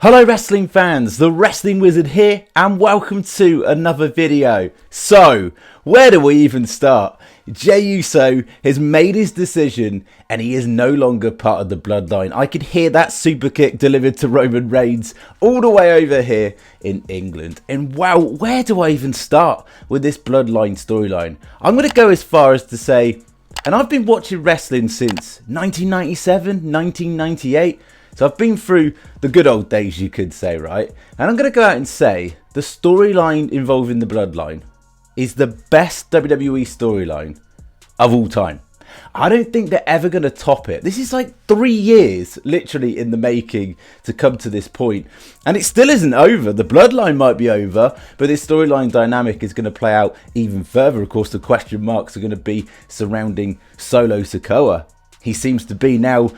Hello wrestling fans, the Wrestling Wizard here and welcome to another video. So, where do we even start? Jey Uso has made his decision and he is no longer part of the Bloodline. I could hear that super kick delivered to Roman Reigns all the way over here in England. And wow, where do I even start with this Bloodline storyline? I'm going to go as far as to say, and I've been watching wrestling since 1997, 1998. So I've been through the good old days, you could say, right? And I'm going to go out and say the storyline involving the Bloodline is the best WWE storyline of all time. I don't think they're ever going to top it. This is like 3 years literally in the making to come to this point. And it still isn't over. The Bloodline might be over, but this storyline dynamic is going to play out even further. Of course, the question marks are going to be surrounding Solo Sikoa. He seems to be now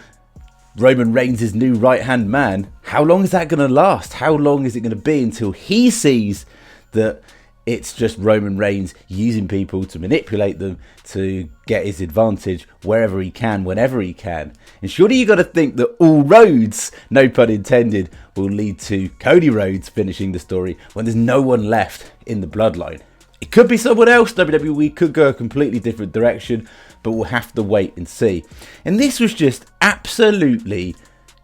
Roman Reigns' new right-hand man. How long is that going to last? How long is it going to be until he sees that it's just Roman Reigns using people to manipulate them to get his advantage wherever he can, whenever he can? And surely you got to think that all roads, no pun intended, will lead to Cody Rhodes finishing the story when there's no one left in the Bloodline. It could be someone else. WWE could go a completely different direction, but we'll have to wait and see. And this was just absolutely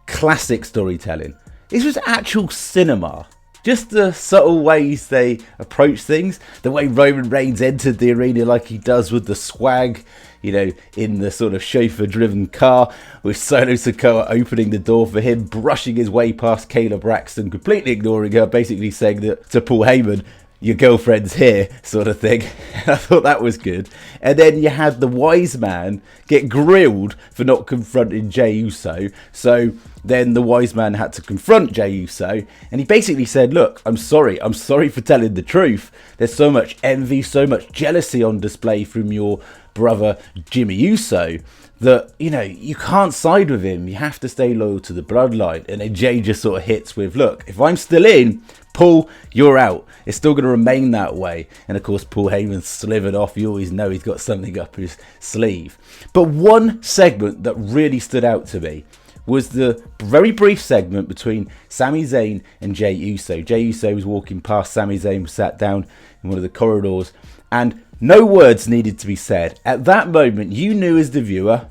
classic storytelling. This was actual cinema. Just the subtle ways they approach things. The way Roman Reigns entered the arena like he does with the swag, you know, in the sort of chauffeur-driven car, with Solo Sikoa opening the door for him, brushing his way past Kayla Braxton, completely ignoring her, basically saying that to Paul Heyman, your girlfriend's here, sort of thing. I thought that was good. And then you had the wise man get grilled for not confronting Jey Uso. So then the wise man had to confront Jey Uso. And he basically said, look, I'm sorry for telling the truth. There's so much envy, so much jealousy on display from your brother Jimmy Uso that, you know, you can't side with him. You have to stay loyal to the Bloodline. And then Jey just sort of hits with, look, if I'm still in, Paul, you're out. It's still going to remain that way. And of course, Paul Heyman slivered off. You always know he's got something up his sleeve. But one segment that really stood out to me was the very brief segment between Sami Zayn and Jey Uso. Jey Uso was walking past Sami Zayn, sat down in one of the corridors, and no words needed to be said. At that moment, you knew as the viewer,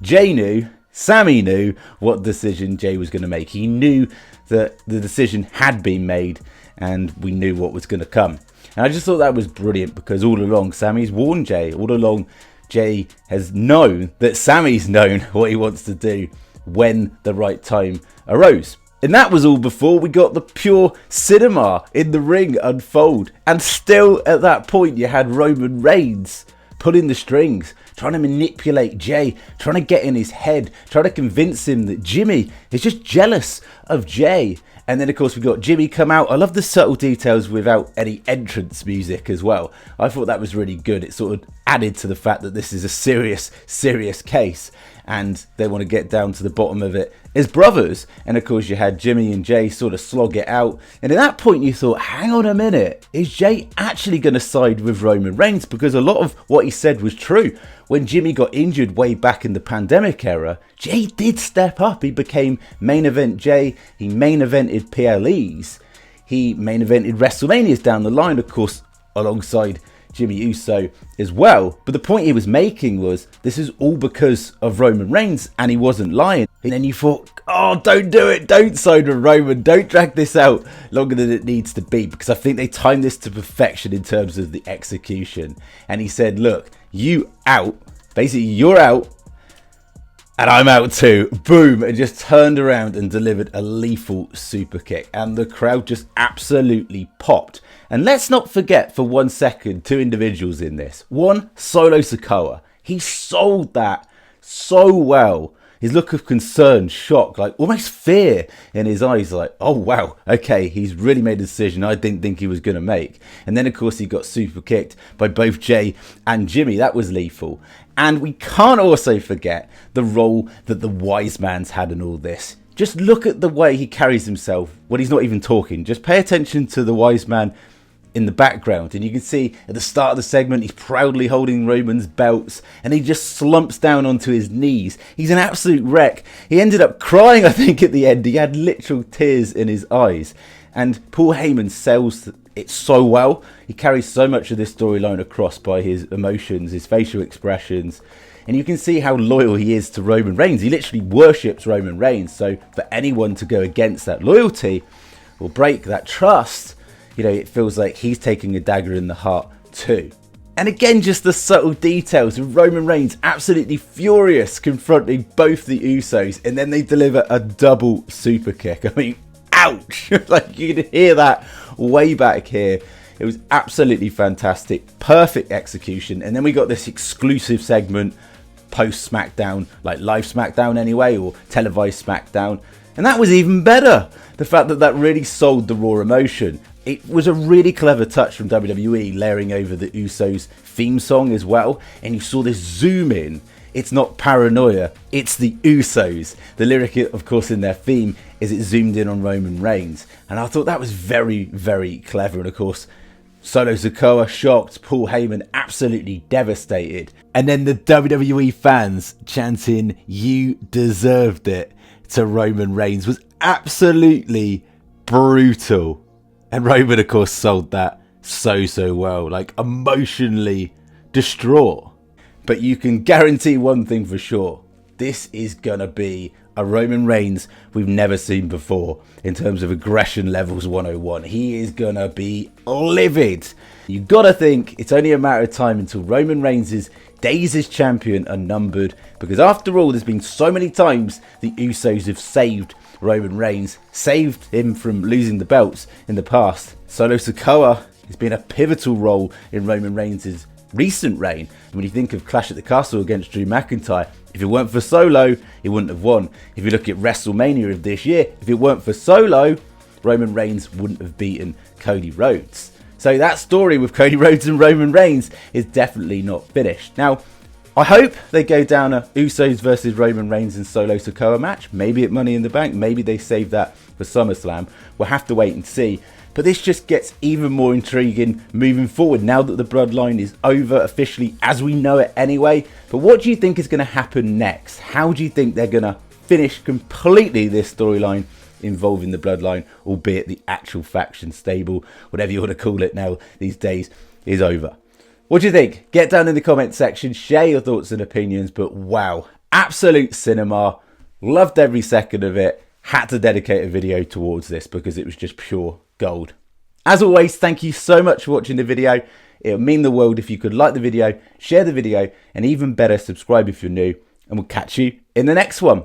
Jey knew, Sami knew what decision Jey was going to make. He knew that the decision had been made and we knew what was going to come. And I just thought that was brilliant because all along Sami's warned Jey. All along Jey has known that Sami's known what he wants to do when the right time arose. And that was all before we got the pure cinema in the ring unfold. And still at that point you had Roman Reigns pulling the strings, trying to manipulate Jey, trying to get in his head, trying to convince him that Jimmy is just jealous of Jey. And then of course we got Jimmy come out. I love the subtle details without any entrance music as well. I thought that was really good. It sort of added to the fact that this is a serious case and they want to get down to the bottom of it as brothers. And of course you had Jimmy and Jey sort of slog it out. And at that point you thought, hang on a minute, is Jey actually going to side with Roman Reigns? Because a lot of what he said was true. When Jimmy got injured way back in the pandemic era, Jey did step up. He became main event Jey. He main evented PLEs. He main evented WrestleManias down the line, of course, alongside Jimmy Uso as well. But the point he was making was this is all because of Roman Reigns, and he wasn't lying. And then you thought, oh, don't do it, don't side with Roman, don't drag this out longer than it needs to be, because I think they timed this to perfection in terms of the execution. And he said, look, you out, basically you're out and I'm out too. Boom, and just turned around and delivered a lethal super kick. And the crowd just absolutely popped. And let's not forget for 1 second, two individuals in this. One, Solo Sikoa. He sold that so well. His look of concern, shock, like almost fear in his eyes, like, oh wow, okay, he's really made a decision I didn't think he was going to make. And then of course he got super kicked by both Jey and Jimmy. That was lethal. And we can't also forget the role that the wise man's had in all this. Just look at the way he carries himself when he's not even talking. Just pay attention to the wise man in the background, and you can see at the start of the segment he's proudly holding Roman's belts, and he just slumps down onto his knees. He's an absolute wreck. He ended up crying, I think, at the end. He had literal tears in his eyes, and Paul Heyman sells it so well. He carries so much of this storyline across by his emotions, his facial expressions, and you can see how loyal he is to Roman Reigns. He literally worships Roman Reigns, so for anyone to go against that loyalty or break that trust, you know, it feels like he's taking a dagger in the heart too. And again, just the subtle details of Roman Reigns absolutely furious confronting both the Usos, and then they deliver a double super kick. I mean, ouch! Like, you can hear that way back here. It was absolutely fantastic, perfect execution. And then we got this exclusive segment post Smackdown, like live Smackdown anyway, or televised Smackdown, and that was even better. The fact that that really sold the Raw emotion. It was a really clever touch from WWE, layering over the Usos theme song as well, and you saw this zoom in. It's not paranoia, it's the Usos. The lyric, of course, in their theme is it zoomed in on Roman Reigns, and I thought that was very, very clever. And of course, Solo Sikoa shocked, Paul Heyman absolutely devastated, and then the WWE fans chanting "You deserved it" to Roman Reigns was absolutely brutal. And Roman, of course, sold that so well, like emotionally distraught. But you can guarantee one thing for sure: this is gonna be a Roman Reigns we've never seen before in terms of aggression levels 101. He is gonna be livid. You gotta think it's only a matter of time until Roman Reigns' days as champion are numbered, because after all, there's been so many times the Usos have saved Roman Reigns, saved him from losing the belts in the past. Solo Sikoa has been a pivotal role in Roman Reigns' recent reign. And when you think of Clash at the Castle against Drew McIntyre, if it weren't for Solo, he wouldn't have won. If you look at WrestleMania of this year, if it weren't for Solo, Roman Reigns wouldn't have beaten Cody Rhodes. So that story with Cody Rhodes and Roman Reigns is definitely not finished. Now, I hope they go down a Usos versus Roman Reigns and Solo Sikoa match. Maybe at Money in the Bank. Maybe they save that for SummerSlam. We'll have to wait and see. But this just gets even more intriguing moving forward now that the Bloodline is over officially as we know it anyway. But what do you think is going to happen next? How do you think they're going to finish completely this storyline involving the Bloodline, albeit the actual faction stable, whatever you want to call it now these days, is over? What do you think? Get down in the comment section, share your thoughts and opinions. But wow, absolute cinema. Loved every second of it. Had to dedicate a video towards this because it was just pure gold. As always, thank you so much for watching the video. It would mean the world if you could like the video, share the video, and even better, subscribe if you're new. And we'll catch you in the next one.